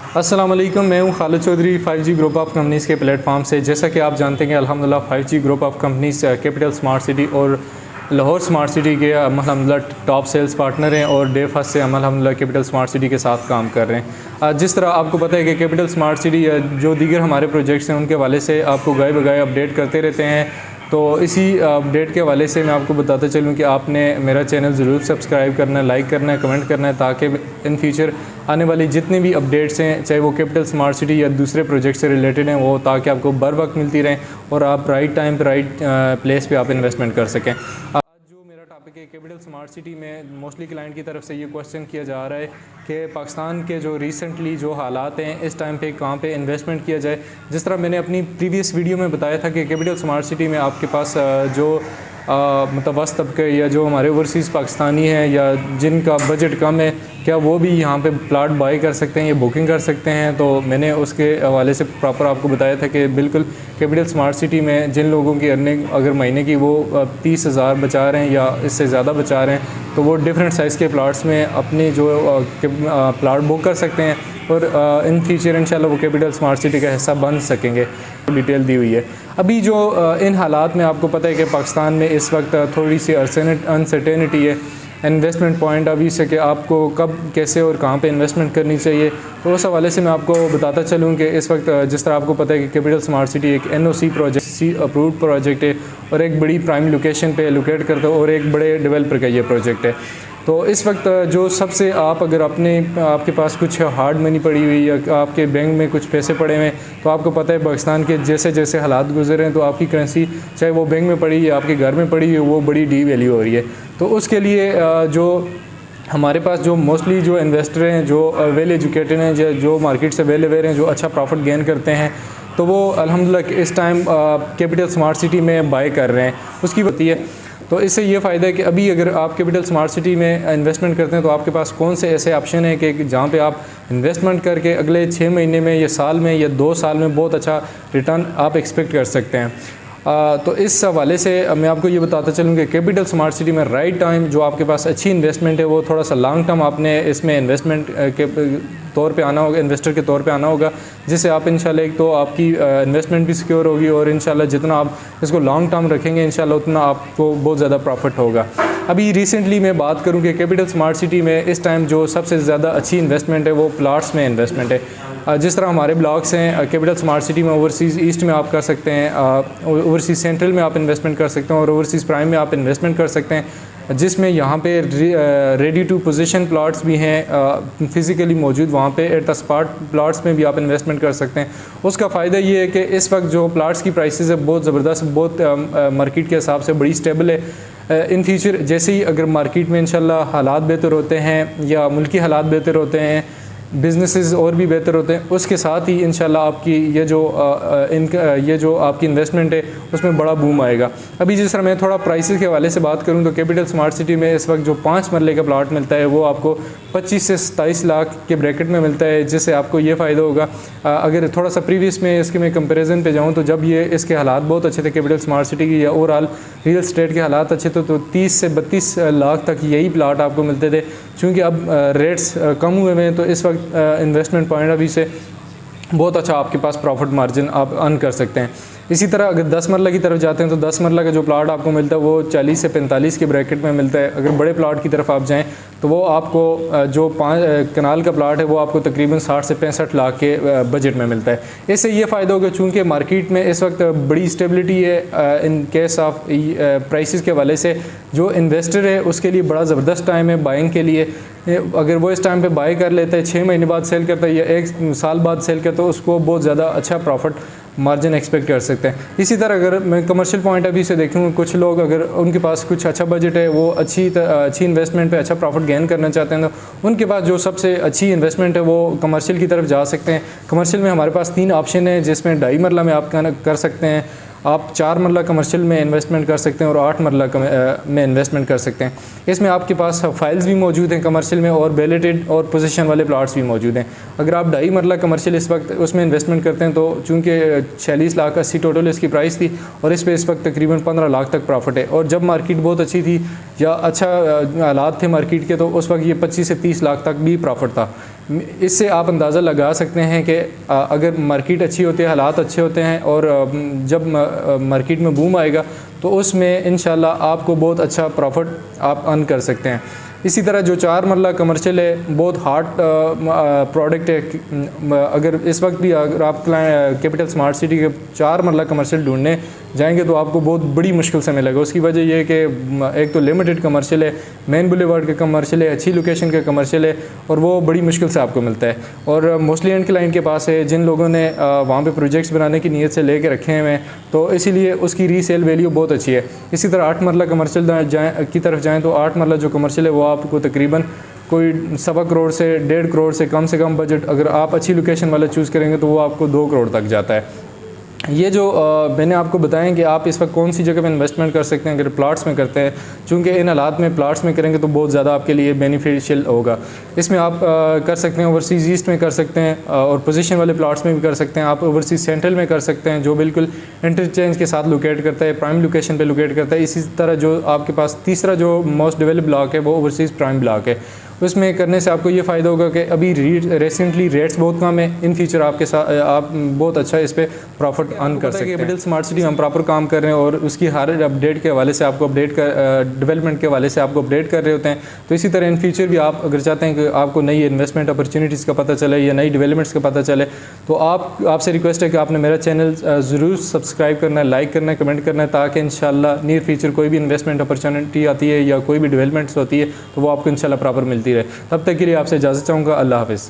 अस्सलाम वालेकुम, मैं हूं Khalid Chaudhary 5G group of companies के प्लेटफॉर्म से। जैसा कि आप जानते हैं अल्हम्दुलिल्लाह 5G group of companies capital smart city और लाहौर स्मार्ट सिटी के अल्हम्दुलिल्लाह टॉप सेल्स पार्टनर हैं और डे फर्स्ट से अल्हम्दुलिल्लाह कैपिटल स्मार्ट सिटी के साथ काम कर रहे हैं। जिस तरह आपको पता है कि कैपिटल स्मार्ट सिटी जो दीगर हमारे प्रोजेक्ट्स हैं उनके हवाले से आपको गाए बगाए अपडेट करते रहते हैं। तो इसी अपडेट के हवाले से मैं आपको बताता चलूँ कि आपने मेरा चैनल ज़रूर सब्सक्राइब करना है, लाइक करना है, कमेंट करना है, ताकि इन फ्यूचर आने वाली जितनी भी अपडेट्स हैं, चाहे वो कैपिटल स्मार्ट सिटी या दूसरे प्रोजेक्ट से रिलेटेड हैं, वो ताकि आपको बर वक्त मिलती रहें और आप राइट टाइम पर राइट प्लेस पे आप इन्वेस्टमेंट कर सकें। कैपिटल स्मार्ट सिटी में मोस्टली क्लाइंट की तरफ से ये क्वेश्चन किया जा रहा है कि पाकिस्तान के जो रिसेंटली जो हालात हैं इस टाइम पे कहाँ पे इन्वेस्टमेंट किया जाए। जिस तरह मैंने अपनी प्रीवियस वीडियो में बताया था कि कैपिटल स्मार्ट सिटी में आपके पास जो मतवस्त तबके या जो हमारे ओवरसीज़ पाकिस्तानी हैं या जिनका बजट कम है, क्या वो भी यहाँ पे प्लाट बाई कर सकते हैं या बुकिंग कर सकते हैं। तो मैंने उसके हवाले से प्रॉपर आपको बताया था कि बिल्कुल कैपिटल स्मार्ट सिटी में जिन लोगों की अर्निंग अगर महीने की वो 30,000 बचा रहे हैं या इससे ज़्यादा बचा रहे हैं, तो वो डिफरेंट साइज़ के प्लाट्स में अपने जो प्लाट बुक कर सकते हैं और इन फ्यूचर इंशाल्लाह वो कैपिटल स्मार्ट सिटी का हिस्सा बन सकेंगे। डिटेल दी हुई है। अभी जो इन हालात में आपको पता है कि पाकिस्तान में इस वक्त थोड़ी सी अनसर्टेनिटी है इन्वेस्टमेंट पॉइंट अभी से कि आपको कब कैसे और कहाँ पे इन्वेस्टमेंट करनी चाहिए। तो उस हवाले से मैं आपको बताता चलूँ कि इस वक्त जिस तरह आपको पता है कि कैपिटल स्मार्ट सिटी एक NOC प्रोजेक्ट अप्रूव्ड प्रोजेक्ट है और एक बड़ी प्राइम लोकेशन पे लोकेट करता है और एक बड़े डेवलपर का ये प्रोजेक्ट है। तो इस वक्त जो सबसे आप अगर आपके पास कुछ हार्ड मनी पड़ी हुई या आपके बैंक में कुछ पैसे पड़े हुए हैं, तो आपको पता है पाकिस्तान के जैसे जैसे हालात गुजर हैं तो आपकी करेंसी चाहे वो बैंक में पड़ी या आपके घर में पड़ी है वो बड़ी डी वैल्यू हो रही है। तो उसके लिए जो हमारे पास जो मोस्टली जो इन्वेस्टर हैं जो वेल एजुकेटेड हैं जो मार्केट से वेल अवेयर हैं, जो अच्छा प्रॉफिट गेन करते हैं, तो वो अल्हम्दुलिल्लाह इस टाइम कैपिटल स्मार्ट सिटी में बाय कर रहे हैं। उसकी होती है तो इससे ये फ़ायदा है कि अभी अगर आप कैपिटल स्मार्ट सिटी में इन्वेस्टमेंट करते हैं तो आपके पास कौन से ऐसे ऑप्शन हैं कि जहाँ पे आप इन्वेस्टमेंट करके अगले 6 महीने में या साल में या 2 साल में बहुत अच्छा रिटर्न आप एक्सपेक्ट कर सकते हैं। तो इस हवाले से मैं आपको ये बताता चलूँ कि कैपिटल स्मार्ट सिटी में राइट टाइम जो आपके पास अच्छी इन्वेस्टमेंट है वो थोड़ा सा लॉन्ग टर्म आपने इसमें इन्वेस्टमेंट के तौर पे आना होगा, इन्वेस्टर के तौर पे आना होगा, जिससे आप इंशाल्लाह एक तो आपकी इन्वेस्टमेंट भी सिक्योर होगी और इंशाल्लाह जितना आप इसको लॉन्ग टर्म रखेंगे इंशाल्लाह उतना आपको बहुत ज़्यादा प्रॉफिट होगा। अभी रिसेंटली मैं बात करूँ कि कैपिटल स्मार्ट सिटी में इस टाइम जो सबसे ज़्यादा अच्छी इन्वेस्टमेंट है वो प्लाट्स में इन्वेस्टमेंट है। जिस तरह हमारे ब्लॉक्स हैं कैपिटल स्मार्ट सिटी में, ओवरसीज़ ईस्ट में आप कर सकते हैं, ओवरसीज़ सेंट्रल में आप इन्वेस्टमेंट कर सकते हैं और ओवरसीज़ प्राइम में आप इन्वेस्टमेंट कर सकते हैं, जिसमें यहाँ पे रेडी टू पोजीशन प्लाट्स भी हैं फ़िज़िकली मौजूद, वहाँ पे एट द स्पॉट प्लाट्स में भी आप इन्वेस्टमेंट कर सकते हैं। उसका फ़ायदा ये है कि इस वक्त जो प्लाट्स की प्राइसेस है बहुत ज़बरदस्त, बहुत मार्केट के हिसाब से बड़ी स्टेबल है। इन फ्यूचर जैसे ही अगर मार्केट में इंशाल्लाह हालात बेहतर होते हैं या मुल्की हालात बेहतर होते हैं, बिज़नेसेस और भी बेहतर होते हैं, उसके साथ ही इंशाल्लाह आपकी ये जो आपकी इन्वेस्टमेंट है उसमें बड़ा बूम आएगा। अभी जिस तरह मैं थोड़ा प्राइसेस के हवाले से बात करूं तो कैपिटल स्मार्ट सिटी में इस वक्त जो 5 मरले का प्लाट मिलता है वो आपको 25 से 27 लाख के ब्रैकेट में मिलता है, जिससे आपको ये फ़ायदा होगा। अगर थोड़ा सा प्रीवियस में इसके मैं कंपेरिजन पे जाऊँ तो जब ये इसके हालात बहुत अच्छे थे कैपिटल स्मार्ट सिटी की या ओवरऑल रियल स्टेट के हालात अच्छे थे तो 30 से 32 लाख तक यही प्लाट आपको मिलते थे। चूँकि अब रेट्स कम हुए हैं तो इस वक्त इन्वेस्टमेंट पॉइंट ऑफ व्यू से बहुत अच्छा आपके पास प्रॉफिट मार्जिन आप अर्न कर सकते हैं। इसी तरह अगर 10 मरला की तरफ जाते हैं तो 10 मरला का जो प्लाट आपको मिलता है वो 40 से 45 के ब्रैकेट में मिलता है। अगर बड़े प्लाट की तरफ आप जाएं तो वो आपको जो 5 कनाल का प्लाट है वो आपको तकरीबन 60 से 65 लाख के बजट में मिलता है। इससे ये फ़ायदा होगा चूँकि मार्केट में इस वक्त बड़ी स्टेबिलिटी है इन केस ऑफ प्राइसेस के हवाले से, जो इन्वेस्टर है उसके लिए बड़ा ज़बरदस्त टाइम है बाइंग के लिए। अगर वो इस टाइम पे बाय कर लेता है, 6 महीने बाद सेल करता है या 1 साल बाद सेल करता है, उसको बहुत ज़्यादा अच्छा प्रॉफिट मार्जिन एक्सपेक्ट कर सकते हैं। इसी तरह अगर मैं कमर्शियल पॉइंट ऑफ व्यू से देखूँ, कुछ लोग अगर उनके पास कुछ अच्छा बजट है, वो अच्छी इन्वेस्टमेंट पे अच्छा प्रॉफिट गेन करना चाहते हैं तो उनके पास जो सबसे अच्छी इन्वेस्टमेंट है वो कमर्शियल की तरफ जा सकते हैं। कमर्शियल में हमारे पास 3 ऑप्शन है, जिसमें 2.5 मरला में आप कर सकते हैं, आप 4 मरला कमर्शियल में इन्वेस्टमेंट कर सकते हैं और 8 मरला में इन्वेस्टमेंट कर सकते हैं। इसमें आपके पास फाइल्स भी मौजूद हैं कमर्शियल में और बैलेटेड और पोजीशन वाले प्लाट्स भी मौजूद हैं। अगर आप 2.5 मरला कमर्शियल इस वक्त उसमें इन्वेस्टमेंट करते हैं तो चूँकि 46 लाख 80 टोटल इसकी प्राइस थी और इस पर इस वक्त तकरीबन 15 लाख तक प्रॉफिट है। और जब मार्केट बहुत अच्छी थी या अच्छा हालात थे मार्केट के तो उस वक्त ये 25 से 30 लाख तक भी प्रॉफिट था। इससे आप अंदाज़ा लगा सकते हैं कि अगर मार्केट अच्छी होती है, हालात अच्छे होते हैं और जब मार्केट में बूम आएगा तो उसमें इंशाल्लाह आपको बहुत अच्छा प्रॉफिट आप अर्न कर सकते हैं। इसी तरह जो 4 मरला कमर्शियल है बहुत हार्ड प्रोडक्ट है। अगर इस वक्त भी अगर आप कैपिटल स्मार्ट सिटी के 4 मरला कमर्शियल ढूंढने जाएंगे तो आपको बहुत बड़ी मुश्किल से मिलेगा। उसकी वजह यह है कि एक तो लिमिटेड कमर्शियल है, मेन बुलेवार्ड का कमर्शियल है, अच्छी लोकेशन का कमर्शियल है और वो बड़ी मुश्किल से आपको मिलता है। और मोस्टली एंड क्लाइंट के पास है जिन लोगों ने वहाँ पे प्रोजेक्ट्स बनाने की नीयत से लेके रखे हुए हैं, तो इसीलिए उसकी रीसेल वैल्यू बहुत अच्छी है। इसी तरह 8 मरला कमर्शियल की तरफ जाएँ तो 8 मरला जो कमर्शियल है वो आपको तकरीबन कोई 1.25 करोड़ से 1.5 करोड़ से कम बजट, अगर आप अच्छी लोकेशन वाला चूज़ करेंगे तो वो आपको 2 करोड़ तक जाता है। ये जो मैंने आपको बताया कि आप इस वक्त कौन सी जगह पे इन्वेस्टमेंट कर सकते हैं अगर प्लाट्स में करते हैं, चूँकि इन हालात में प्लाट्स में करेंगे तो बहुत ज़्यादा आपके लिए बेनिफिशियल होगा। इसमें आप कर सकते हैं ओवरसीज़ ईस्ट में कर सकते हैं और पोजीशन वाले प्लाट्स में भी कर सकते हैं। आप ओवरसीज़ सेंट्रल में कर सकते हैं जो बिल्कुल इंटरचेंज के साथ लोकेट करता है, प्राइम लोकेशन पर लोकेट करता है। इसी तरह जो आपके पास तीसरा जो मोस्ट डेवलप ब्लॉक है वो ओवरसीज़ प्राइम ब्लॉक है। उसमें करने से आपको ये फ़ायदा होगा कि अभी रिसेंटली रेट्स बहुत कम है, इन फ्यूचर आपके साथ आप बहुत अच्छा इस पर प्रॉफिट अर्न कर सकते हैं। कैपिटल स्मार्ट सिटी हम प्रॉपर काम कर रहे हैं और उसकी हर अपडेट के हवाले से आपको डेवलपमेंट के हवाले से आपको अपडेट कर रहे होते हैं। तो इसी तरह इन फ्यूचर भी आप अगर चाहते हैं कि आपको नई इन्वेस्टमेंट अपॉर्चुनिटीज़ का पता चले या नई डेवलपमेंट्स का पता चले तो आपसे रिक्वेस्ट है कि आपने मेरा चैनल ज़रूर सब्सक्राइब करना है, लाइक करना है, कमेंट करना है, ताकि इंशाल्लाह नियर फ्यूचर कोई भी इन्वेस्टमेंट अपॉर्चुनिटी आती है या कोई भी डेवलपमेंट्स होती है तो वो आपको इंशाल्लाह प्रॉपर मिलती रहे। तब तक के लिए आपसे इजाज़त चाहूँगा। अल्लाह हाफ़िज़।